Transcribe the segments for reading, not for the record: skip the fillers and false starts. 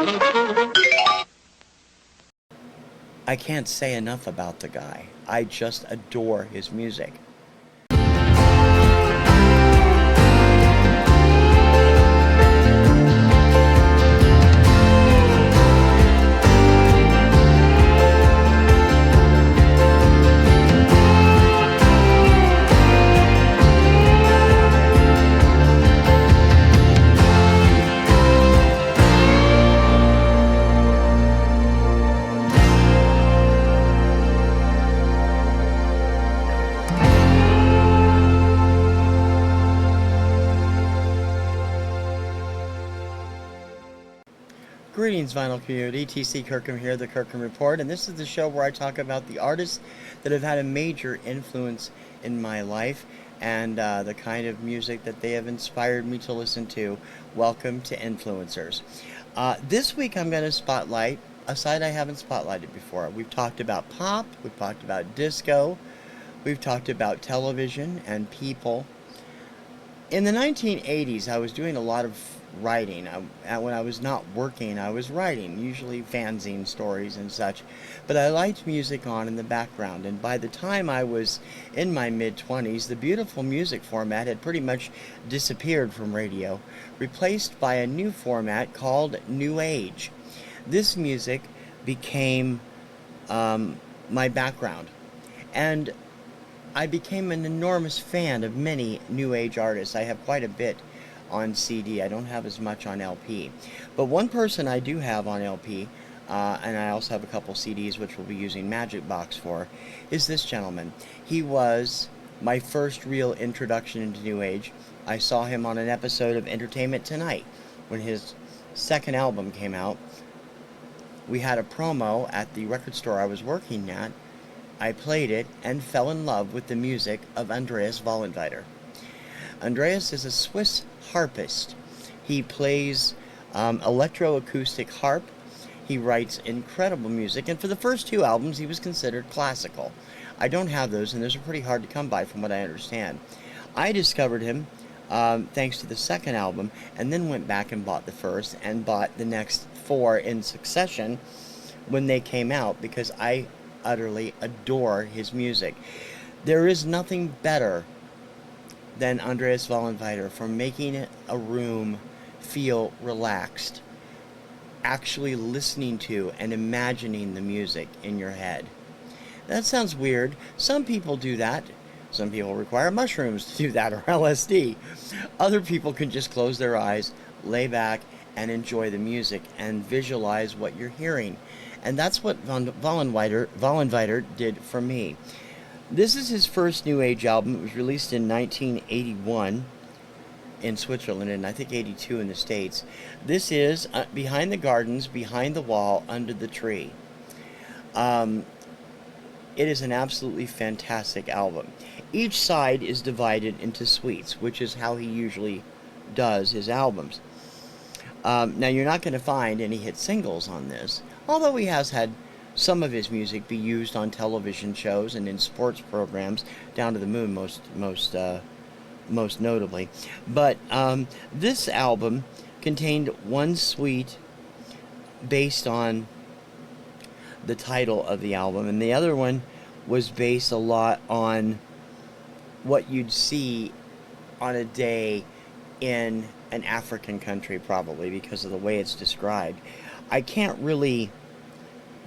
I can't say enough about the guy. I just adore his music. Greetings, vinyl community. TC Kirkham here, the Kirkham Report, and this is the show where I talk about the artists that have had a major influence in my life and the kind of music that they have inspired me to listen to. Welcome to Influencers. This week I'm going to spotlight a side I haven't spotlighted before. We've talked about pop, we've talked about disco, we've talked about television and people. In the 1980s, I was doing a lot of writing. When I was not working, I was writing, usually fanzine stories and such. But I liked music on in the background, and by the time I was in my mid-20s, the beautiful music format had pretty much disappeared from radio, replaced by a new format called New Age. This music became my background, and I became an enormous fan of many New Age artists. I have quite a bit on CD. I don't have as much on LP. But one person I do have on LP, and I also have a couple CDs which we'll be using Magic Box for, is this gentleman. He was my first real introduction into New Age. I saw him on an episode of Entertainment Tonight when his second album came out. We had a promo at the record store I was working at. I played it and fell in love with the music of Andreas Vollenweider. Andreas is a Swiss harpist. He plays electroacoustic harp. He writes incredible music, and for the first two albums he was considered classical. I don't have those, and those are pretty hard to come by from what I understand. I discovered him thanks to the second album, and then went back and bought the first and bought the next four in succession when they came out, because I utterly adore his music. There is nothing better than Andreas Vollenweider for making a room feel relaxed, actually listening to and imagining the music in your head. That sounds weird. Some people do that. Some people require mushrooms to do that, or LSD. Other people can just close their eyes, lay back, and enjoy the music and visualize what you're hearing. And that's what Vollenweider did for me. This is his first New Age album. It was released in 1981 in Switzerland, and I think 82 in the States. This is Behind the Gardens, Behind the Wall, Under the Tree. It is an absolutely fantastic album. Each side is divided into suites, which is how he usually does his albums. Now, you're not going to find any hit singles on this, although he has had some of his music be used on television shows and in sports programs, Down to the Moon most notably. But this album contained one suite based on the title of the album, and the other one was based a lot on what you'd see on a day in an African country, probably because of the way it's described. I can't really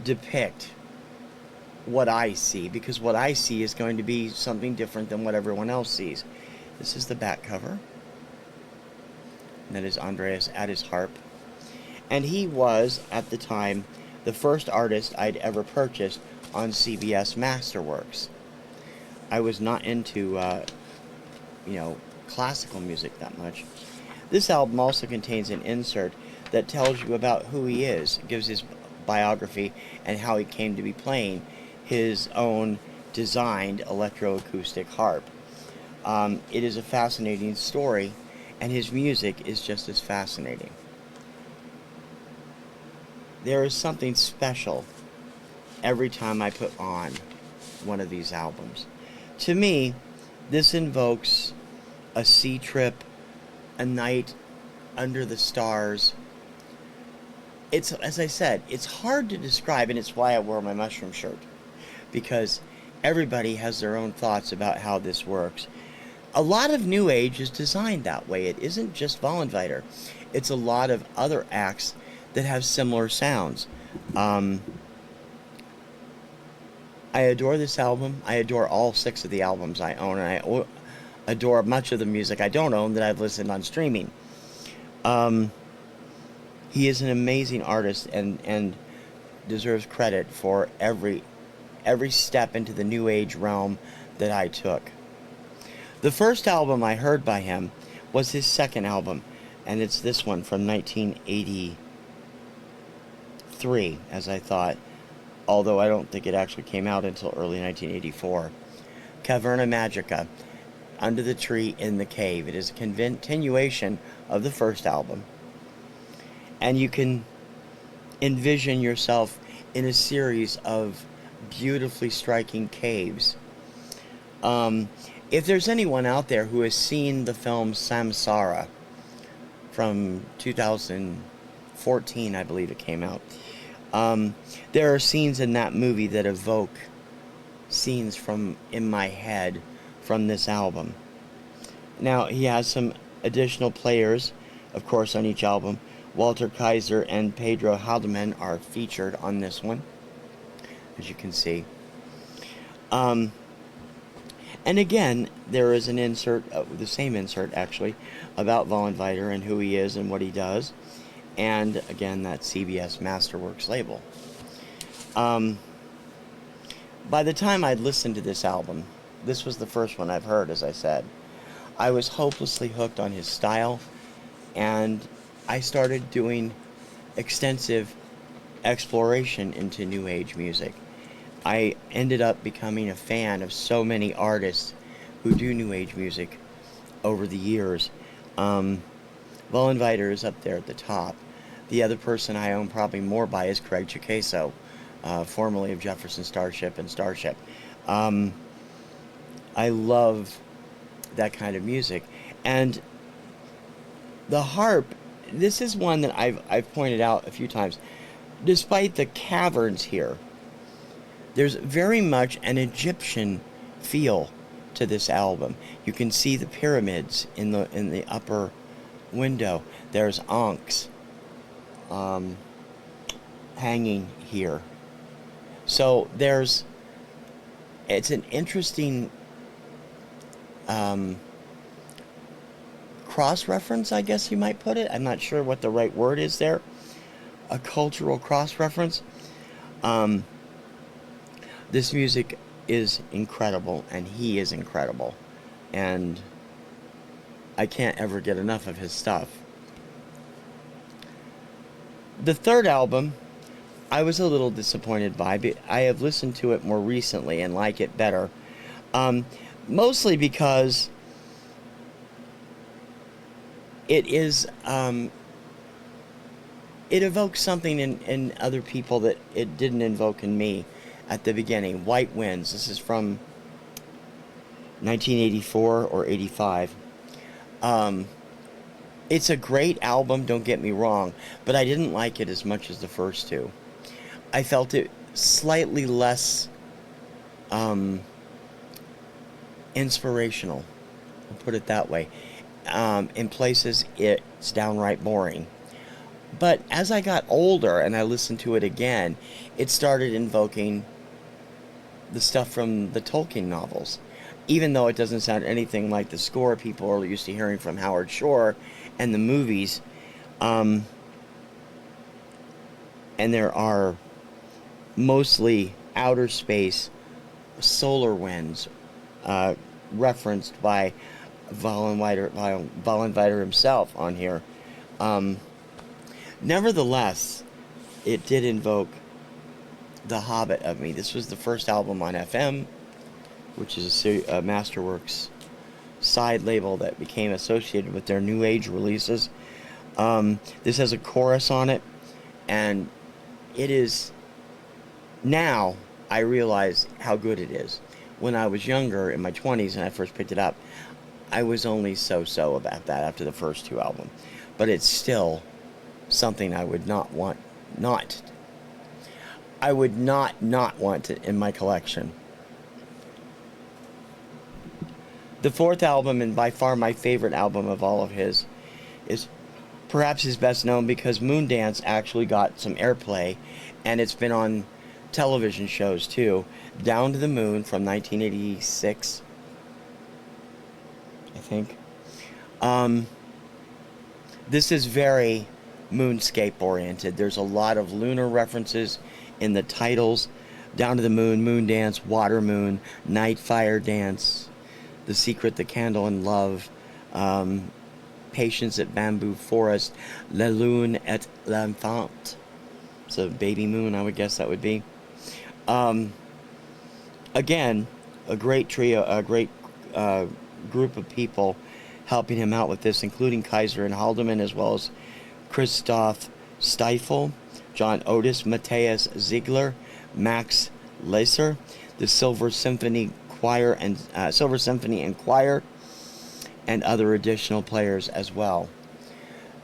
depict what I see, because what I see is going to be something different than what everyone else sees. This is the back cover. And that is Andreas at his harp. And he was, at the time, the first artist I'd ever purchased on CBS Masterworks. I was not into, classical music that much. This album also contains an insert that tells you about who he is. It gives his biography and how he came to be playing his own designed electroacoustic harp. It is a fascinating story, and his music is just as fascinating. There is something special every time I put on one of these albums. To me, this invokes a sea trip, a night under the stars, it's, as I said, it's hard to describe, and it's why I wore my mushroom shirt, because everybody has their own thoughts about how this works. A lot of New Age is designed that way. It isn't just Vollenweider. It's a lot of other acts that have similar sounds. Um, I adore this album. I adore all 6 of the albums I own, and I adore much of the music I don't own that I've listened on streaming. Um, he is an amazing artist and deserves credit for every step into the New Age realm that I took. The first album I heard by him was his second album, and it's this one from 1983, as I thought, although I don't think it actually came out until early 1984. Caverna Magica, Under the Tree in the Cave. It is a continuation of the first album, and you can envision yourself in a series of beautifully striking caves. If there's anyone out there who has seen the film Samsara from 2014, I believe it came out, there are scenes in that movie that evoke scenes from in my head from this album. Now, he has some additional players, of course, on each album. Walter Kaiser and Pedro Haldeman are featured on this one, as you can see. And again, there is an insert, the same insert actually, about Vollenweider and who he is and what he does. And again, that CBS Masterworks label. By the time I'd listened to this album, this was the first one I've heard, as I said, I was hopelessly hooked on his style, and I started doing extensive exploration into New Age music. I ended up becoming a fan of so many artists who do New Age music over the years. Vollenweider is up there at the top. The other person I own probably more by is Craig Chicasso, formerly of Jefferson Starship and Starship. I love that kind of music. And the harp, this is one that I've pointed out a few times. Despite the caverns here, there's very much an Egyptian feel to this album. You can see the pyramids in the upper window. There's ankhs hanging here. So it's an interesting cross-reference, I guess you might put it. I'm not sure what the right word is there. A cultural cross-reference. This music is incredible, and he is incredible. And I can't ever get enough of his stuff. The third album, I was a little disappointed by, but I have listened to it more recently and like it better. Mostly because it is, it evokes something in other people that it didn't invoke in me at the beginning. White Winds. This is from 1984 or 85. It's a great album, don't get me wrong, but I didn't like it as much as the first two. I felt it slightly less inspirational, I'll put it that way. In places, it's downright boring. But as I got older and I listened to it again, it started invoking the stuff from the Tolkien novels. Even though it doesn't sound anything like the score people are used to hearing from Howard Shore and the movies. And there are mostly outer space solar winds referenced by Vollenweider himself on here. Nevertheless, it did invoke The Hobbit of me. This was the first album on FM, which is a Masterworks side label that became associated with their New Age releases. This has a chorus on it, and it is... Now, I realize how good it is. When I was younger, in my 20s, and I first picked it up, I was only about that after the first two albums. But it's still something I would not want not. I would not want it in my collection. The fourth album, and by far my favorite album of all of his, is perhaps his best known because Moondance actually got some airplay, and it's been on television shows too. Down to the Moon from 1986, I think. This is very moonscape oriented. There's a lot of lunar references in the titles. Down to the Moon, Moondance, Water Moon, Night Fire Dance, The Secret, The Candle and Love, Patience at Bamboo Forest, La Lune et l'Enfant. So baby moon, I would guess that would be. Again, a great trio, a great group of people helping him out with this, including Kaiser and Haldeman, as well as Christoph Stiefel, John Otis, Matthias Ziegler, Max Laser, the Silver Symphony and Choir, and other additional players as well.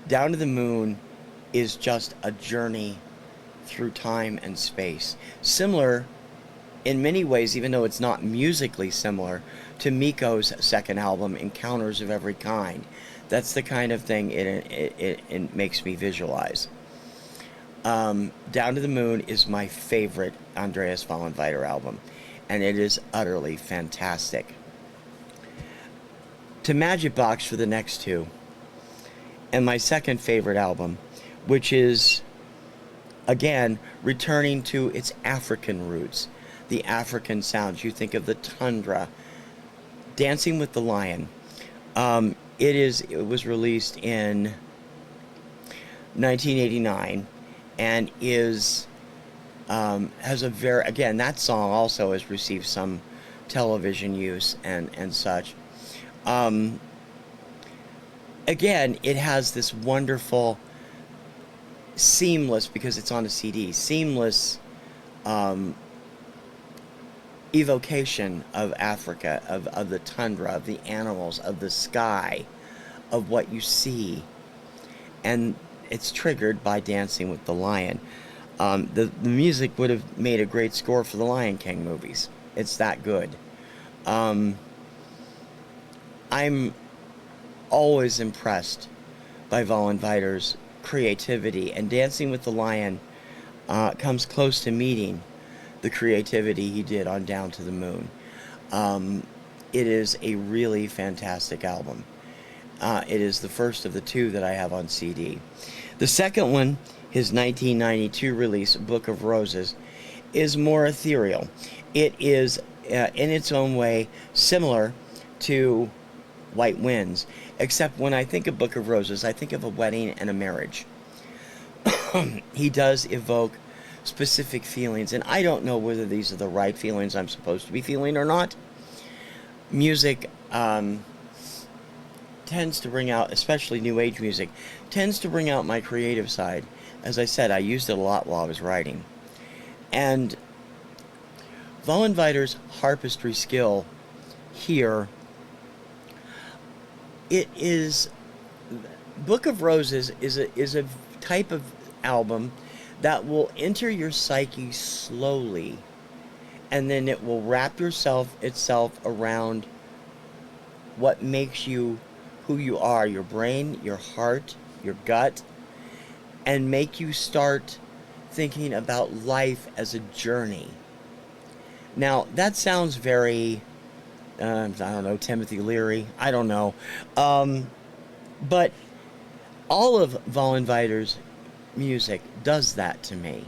Down to the Moon is just a journey through time and space. Similar in many ways, even though it's not musically similar, to Miko's second album, Encounters of Every Kind. That's the kind of thing it makes me visualize. Down to the Moon is my favorite Andreas Vollenweider album, and it is utterly fantastic. To Magic Box for the next two, and my second favorite album, which is, again, returning to its African roots, the African sounds. You think of the tundra, Dancing with the Lion. It was released in 1989, and has a very, again, that song also has received some television use and such. Again, it has this wonderful, seamless, because it's on a CD, seamless evocation of Africa, of the tundra, of the animals, of the sky, of what you see. And it's triggered by Dancing with the Lion. The music would have made a great score for the Lion King movies. It's that good. I'm always impressed by Vollenweider's creativity, and Dancing with the Lion comes close to meeting the creativity he did on Down to the Moon. It is a really fantastic album. It is the first of the two that I have on CD. The second one, his 1992 release, Book of Roses, is more ethereal. It is, in its own way, similar to White Winds, except when I think of Book of Roses, I think of a wedding and a marriage. He does evoke specific feelings, and I don't know whether these are the right feelings I'm supposed to be feeling or not. Music tends to bring out, especially New Age music, tends to bring out my creative side. As I said, I used it a lot while I was writing. And Vollenweider's harpistry skill here, it is, Book of Roses is a type of album that will enter your psyche slowly, and then it will wrap itself around what makes you who you are, your brain, your heart, your gut, and make you start thinking about life as a journey. Now, that sounds very, I don't know, Timothy Leary, I don't know. But all of Vollenweider's music does that to me.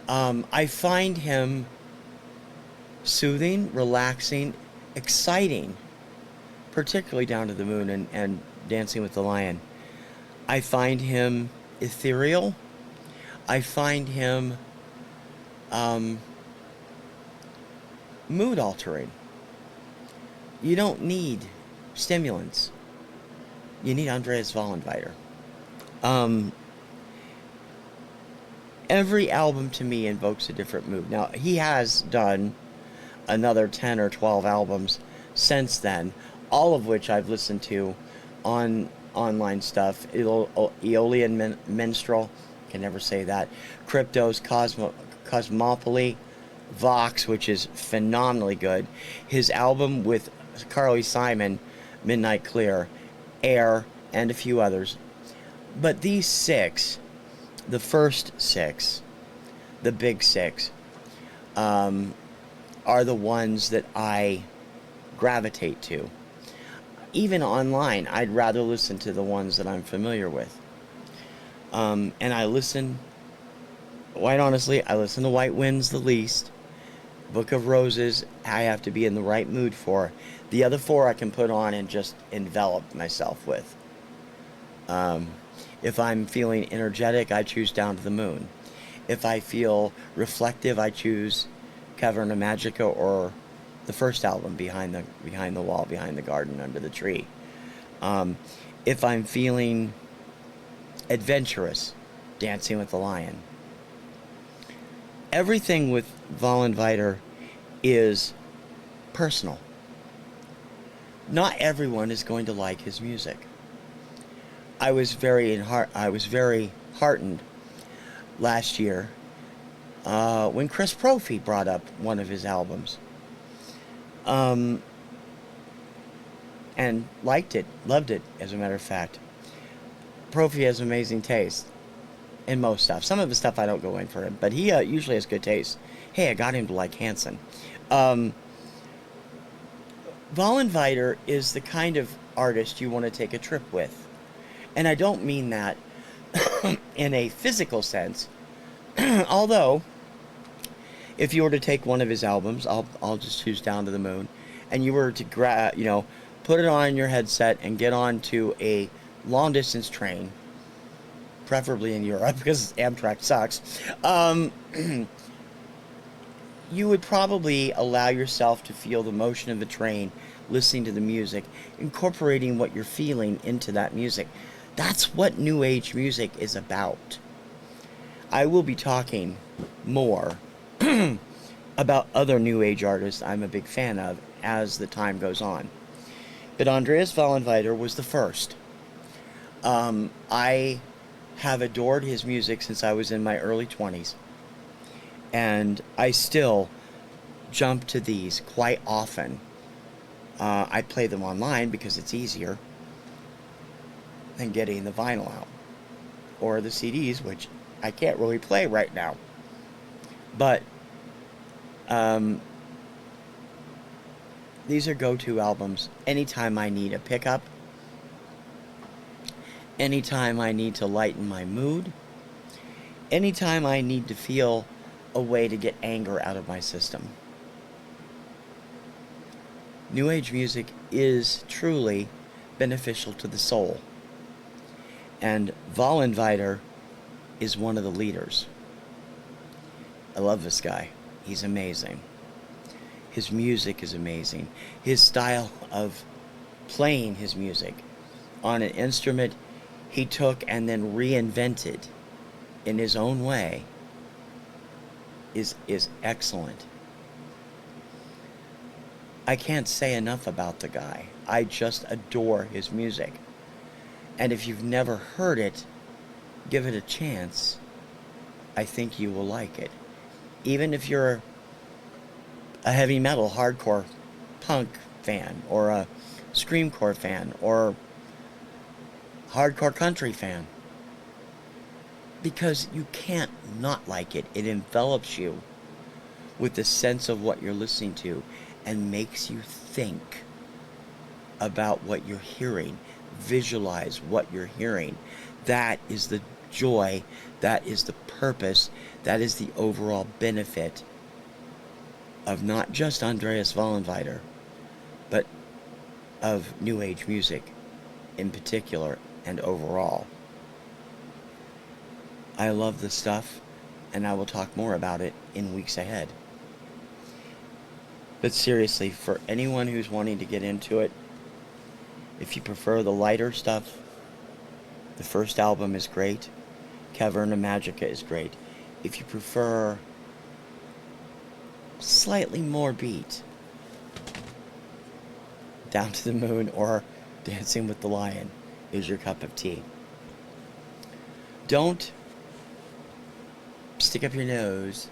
I find him soothing, relaxing, exciting, particularly Down to the Moon and Dancing with the Lion. I find him ethereal. I find him mood altering. You don't need stimulants. You need Andreas Vollenweider. Every album to me invokes a different mood. Now, he has done another 10 or 12 albums since then, all of which I've listened to on online stuff. Aeolian Minstrel, can never say that. Cryptos, Cosmopoly, Vox, which is phenomenally good. His album with Carly Simon, Midnight Clear, Air, and a few others. But these six, the first six, the big six, are the ones that I gravitate to. Even online, I'd rather listen to the ones that I'm familiar with. And I listen, quite honestly, I listen to White Winds the least. Book of Roses, I have to be in the right mood for. The other four I can put on and just envelop myself with. If I'm feeling energetic, I choose Down to the Moon. If I feel reflective, I choose Caverna Magica or the first album, Behind the Wall, Behind the Garden, Under the Tree. If I'm feeling adventurous, Dancing with the Lion. Everything with Vollenweider is personal. Not everyone is going to like his music. I was very heartened last year when Chris Prophy brought up one of his albums, and liked it, loved it, as a matter of fact. Prophy has amazing taste in most stuff. Some of his stuff I don't go in for him, but he usually has good taste. Hey, I got him to like Hanson. Vollenweider is the kind of artist you want to take a trip with. And I don't mean that in a physical sense. Although, if you were to take one of his albums, I'll just choose Down to the Moon, and you were to put it on your headset and get onto a long distance train, preferably in Europe because Amtrak sucks, you would probably allow yourself to feel the motion of the train, listening to the music, incorporating what you're feeling into that music. That's what New Age music is about. I will be talking more about other New Age artists I'm a big fan of as the time goes on. But Andreas Vollenweider was the first. I have adored his music since I was in my early 20s. And I still jump to these quite often. I play them online because it's easier than getting the vinyl out. Or the CDs, which I can't really play right now. But these are go-to albums anytime I need a pickup, anytime I need to lighten my mood, anytime I need to feel a way to get anger out of my system. New Age music is truly beneficial to the soul. And Vollenweider is one of the leaders. I love this guy. He's amazing. His music is amazing. His style of playing his music on an instrument he took and then reinvented in his own way is excellent. I can't say enough about the guy. I just adore his music. And if you've never heard it, give it a chance. I think you will like it. Even if you're a heavy metal, hardcore, punk fan, or a screamcore fan, or hardcore country fan. Because you can't not like it. It envelops you with the sense of what you're listening to and makes you think about what you're hearing. Visualize what you're hearing. That is the joy. That is the purpose. That is the overall benefit of not just Andreas Vollenweider, but of New Age music in particular and overall. I love this stuff, and I will talk more about it in weeks ahead. But seriously, for anyone who's wanting to get into it, if you prefer the lighter stuff, the first album is great. Caverna Magica is great. If you prefer slightly more beat, Down to the Moon or Dancing with the Lion is your cup of tea. Don't stick up your nose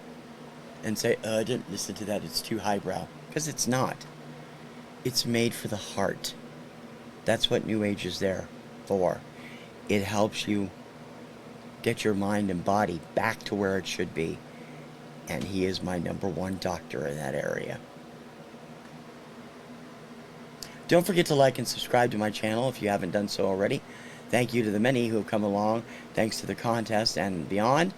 and say, I didn't listen to that, it's too highbrow. Because it's not. It's made for the heart. That's what New Age is there for. It helps you get your mind and body back to where it should be. And he is my #1 doctor in that area. Don't forget to like and subscribe to my channel if you haven't done so already. Thank you to the many who have come along, thanks to the contest and beyond.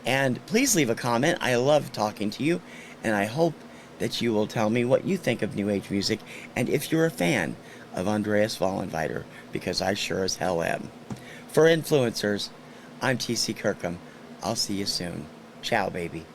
And please leave a comment. I love talking to you, and I hope that you will tell me what you think of New Age music, and if you're a fan of Andreas Vollenweider, because I sure as hell am. For influencers, I'm TC Kirkham. I'll see you soon. Ciao, baby.